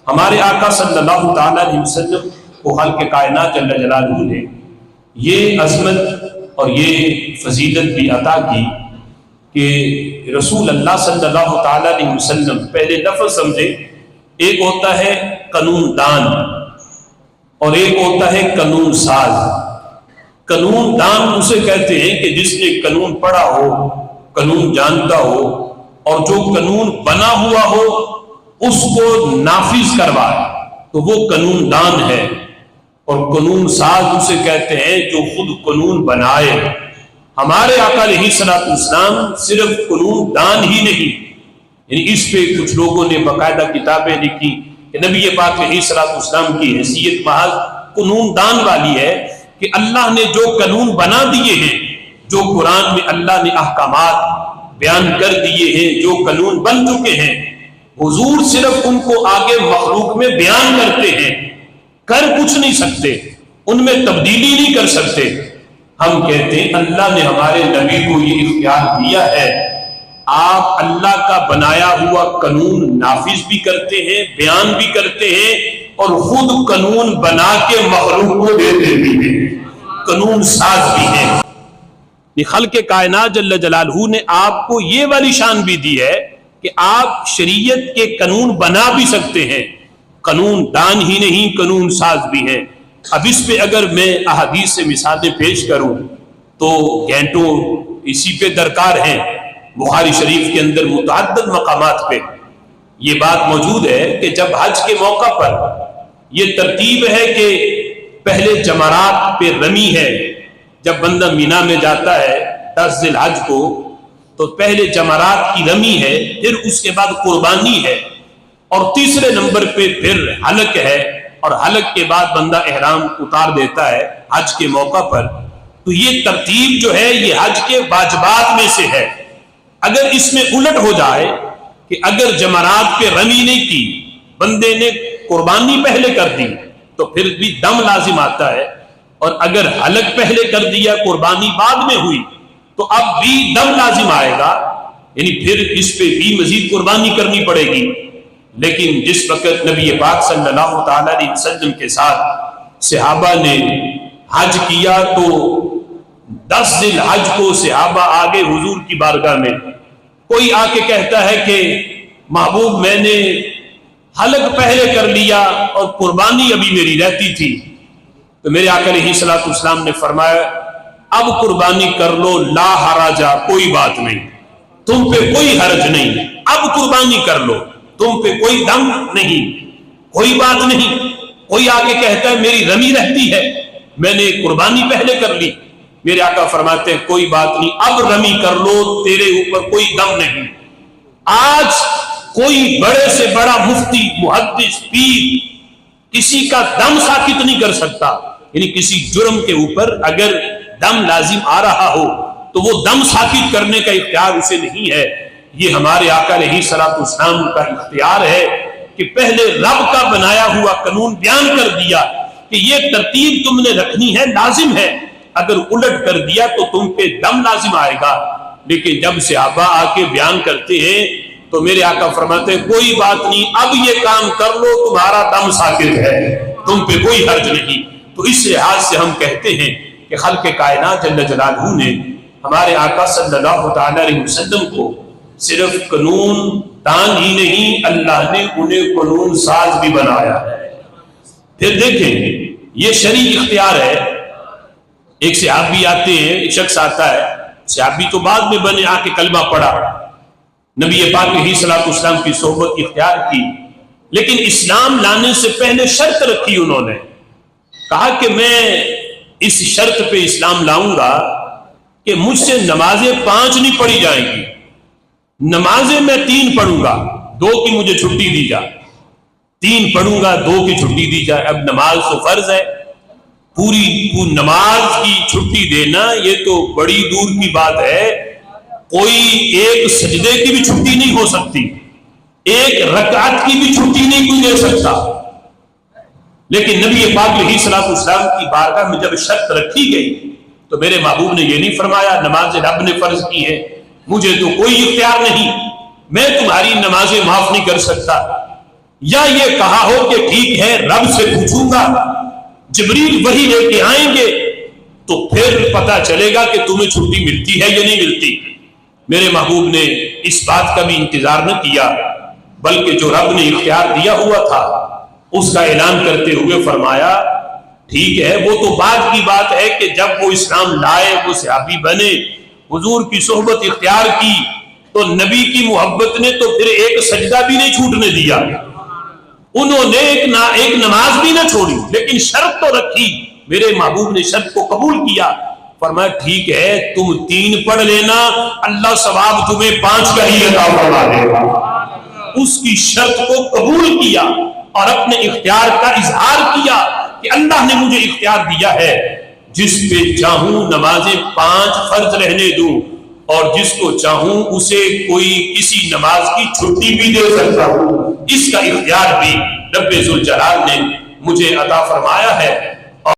ہمارے آقا صلی اللہ تعالیٰ علیہ وسلم کو خالق کائنات جل جلالہ نے یہ عظمت اور یہ فضیلت بھی عطا کی کہ رسول اللہ صلی اللہ تعالیٰ علیہ وسلم پہلے لفظ سمجھے، ایک ہوتا ہے قانون دان اور ایک ہوتا ہے قانون ساز۔ قانون دان اسے کہتے ہیں کہ جس نے قانون پڑھا ہو، قانون جانتا ہو اور جو قانون بنا ہوا ہو اس کو نافذ کروائے تو وہ قانون دان ہے، اور قانون ساز اسے کہتے ہیں جو خود قانون بنائے۔ ہمارے آقا علیہ الصلوۃ والسلام صرف قانون دان ہی نہیں، یعنی اس پہ کچھ لوگوں نے باقاعدہ کتابیں لکھی کہ نبی پاک علیہ الصلوۃ والسلام کی حیثیت محض قانون دان والی ہے کہ اللہ نے جو قانون بنا دیے ہیں، جو قرآن میں اللہ نے احکامات بیان کر دیے ہیں، جو قانون بن چکے ہیں، حضور صرف ان کو آگے مخلوق میں بیان کرتے ہیں، کر کچھ نہیں سکتے، ان میں تبدیلی نہیں کر سکتے۔ ہم کہتے ہیں اللہ نے ہمارے نبی کو یہ اختیار دیا ہے، آپ اللہ کا بنایا ہوا قانون نافذ بھی کرتے ہیں، بیان بھی کرتے ہیں، اور خود قانون بنا کے مخلوق کو دیتے بھی ہیں، قانون ساز بھی ہیں۔ خالق کائنات جل جلالہ نے آپ کو یہ والی شان بھی دی ہے کہ آپ شریعت کے قانون بنا بھی سکتے ہیں، قانون دان ہی نہیں قانون ساز بھی ہیں۔ اب اس پہ اگر میں احادیث سے مثالیں پیش کروں تو گھنٹوں اسی پہ درکار ہیں۔ بخاری شریف کے اندر متعدد مقامات پہ یہ بات موجود ہے کہ جب حج کے موقع پر یہ ترتیب ہے کہ پہلے جمرات پہ رمی ہے، جب بندہ مینا میں جاتا ہے 10 ذی الحج کو تو پہلے جمرات کی رمی ہے، پھر اس کے بعد قربانی ہے، اور تیسرے نمبر پہ پھر حلق ہے، اور حلق کے بعد بندہ احرام اتار دیتا ہے حج کے موقع پر۔ تو یہ ترتیب جو ہے یہ حج کے واجبات میں سے ہے۔ اگر اس میں الٹ ہو جائے کہ اگر جمرات پہ رمی نہیں کی، بندے نے قربانی پہلے کر دی تو پھر بھی دم لازم آتا ہے، اور اگر حلق پہلے کر دیا قربانی بعد میں ہوئی تو اب بھی دم لازم آئے گا، یعنی پھر اس پہ بھی مزید قربانی کرنی پڑے گی۔ لیکن جس وقت نبی پاک صلی اللہ تعالیٰ علیہ وسلم کے ساتھ صحابہ نے حج کیا تو 10 ذی الحج کو صحابہ آگے حضور کی بارگاہ میں، کوئی آ کے کہتا ہے کہ محبوب میں نے حلق پہلے کر لیا اور قربانی ابھی میری رہتی تھی، تو میرے آقا علیہ الصلوۃ والسلام نے فرمایا اب قربانی کر لو، لا حراجہ، کوئی بات نہیں، تم پہ کوئی حرج نہیں، اب قربانی کر لو، تم پہ کوئی دم نہیں، کوئی بات نہیں۔ کوئی آگے کہتا ہے میری رمی رہتی ہے، میں نے قربانی پہلے کر لی، میرے آقا فرماتے ہیں کوئی بات نہیں، اب رمی کر لو، تیرے اوپر کوئی دم نہیں۔ آج کوئی بڑے سے بڑا مفتی، محدث، پیر کسی کا دم ساکت نہیں کر سکتا، یعنی کسی جرم کے اوپر اگر دم لازم آ رہا ہو تو وہ دم ساکت کرنے کا اختیار اسے نہیں ہے۔ یہ ہمارے آقا علیہ الصلوۃ والسلام کا اختیار ہے کہ پہلے رب کا بنایا ہوا قانون بیان کر دیا کہ یہ ترتیب تم نے رکھنی ہے، لازم ہے، اگر الٹ کر دیا تو تم پہ دم لازم آئے گا۔ لیکن جب صحابہ آ کے بیان کرتے ہیں تو میرے آقا فرماتے ہیں کوئی بات نہیں، اب یہ کام کر لو، تمہارا دم ساکت ہے، تم پہ کوئی حرج نہیں۔ تو اس لحاظ سے ہم کہتے ہیں کہ خالق کائنات جل جلالہ نے ہمارے آقا صلی اللہ تعالیٰ علیہ وسلم کو صرف قانون دان ہی نہیں، اللہ نے انہیں قانون ساز بھی بنایا ہے۔ پھر دیکھیں یہ شرعی اختیار ہے۔ ایک صحابی آتے ہیں، ایک شخص آتا ہے، صحابی تو بعد میں بنے، آ کے کلمہ پڑھا، نبی پاک علیہ الصلوۃ والسلام کی صحبت اختیار کی، لیکن اسلام لانے سے پہلے شرط رکھی انہوں نے، کہا کہ میں اس شرط پہ اسلام لاؤں گا کہ مجھ سے نمازیں 5 نہیں پڑھی جائیں گی، نمازیں میں 3 پڑھوں گا، 2 کی مجھے چھٹی دی جائے، 3 پڑھوں گا، 2 کی چھٹی دی جائے۔ اب نماز تو فرض ہے، پوری نماز کی چھٹی دینا یہ تو بڑی دور کی بات ہے، کوئی ایک سجدے کی بھی چھٹی نہیں ہو سکتی، ایک رکعت کی بھی چھٹی نہیں کوئی دے سکتا۔ لیکن نبی پاک علیہ الصلوۃ والسلام کی بارگاہ میں جب شرط رکھی گئی تو میرے محبوب نے یہ نہیں فرمایا نماز رب نے فرض کی ہے، مجھے تو کوئی اختیار نہیں، میں تمہاری نمازیں معاف نہیں کر سکتا۔ یا یہ کہا ہو کہ ٹھیک ہے رب سے پوچھوں گا، جبریل وہی لے کے آئیں گے تو پھر پتا چلے گا کہ تمہیں چھٹی ملتی ہے یا نہیں ملتی۔ میرے محبوب نے اس بات کا بھی انتظار نہ کیا، بلکہ جو رب نے اختیار دیا ہوا تھا اس کا اعلان کرتے ہوئے فرمایا ٹھیک ہے، وہ تو بعد کی بات ہے کہ جب وہ اسلام لائے، وہ صحابی بنے، حضور کی صحبت اختیار کی، تو نبی کی محبت نے تو پھر ایک سجدہ بھی نہیں چھوٹنے دیا، انہوں نے ایک نماز بھی نہ چھوڑی، لیکن شرط تو رکھی، میرے محبوب نے شرط کو قبول کیا، فرمایا ٹھیک ہے تم 3 پڑھ لینا، اللہ ثواب تمہیں 5 کا ہی عطا فرما دے گا۔ اس کی شرط کو قبول کیا اور اپنے اختیار کا اظہار کیا کہ اللہ نے مجھے اختیار دیا ہے، جس پہ چاہوں نمازیں 5 فرض رہنے دوں اور جس کو چاہوں اسے کوئی کسی نماز کی چھٹی بھی دے سکتا ہوں، اس کا اختیار بھی رب ذوالجلال نے مجھے عطا فرمایا ہے۔